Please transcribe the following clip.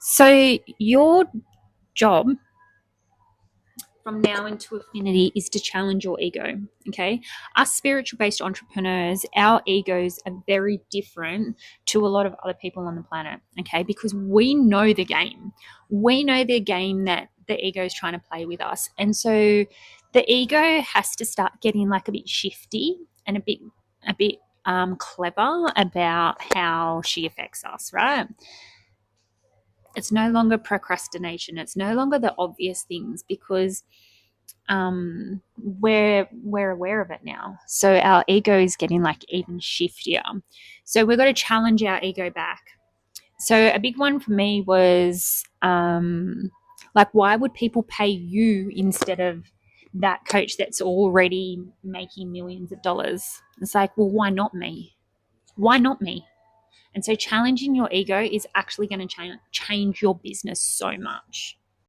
So your job from now into Affinity is to challenge your ego. Okay. Us spiritual based entrepreneurs, our egos are very different to a lot of other people on the planet. Okay. Because we know the game. We know the game that the ego is trying to play with us. And so the ego has to start getting like a bit shifty and a bit clever about how she affects us, right? It's no longer procrastination. It's no longer the obvious things because we're aware of it now. So our ego is getting like even shiftier. So we've got to challenge our ego back. So a big one for me was like, why would people pay you instead of that coach that's already making millions of dollars? It's like, well, why not me? Why not me? And so challenging your ego is actually going to change your business so much.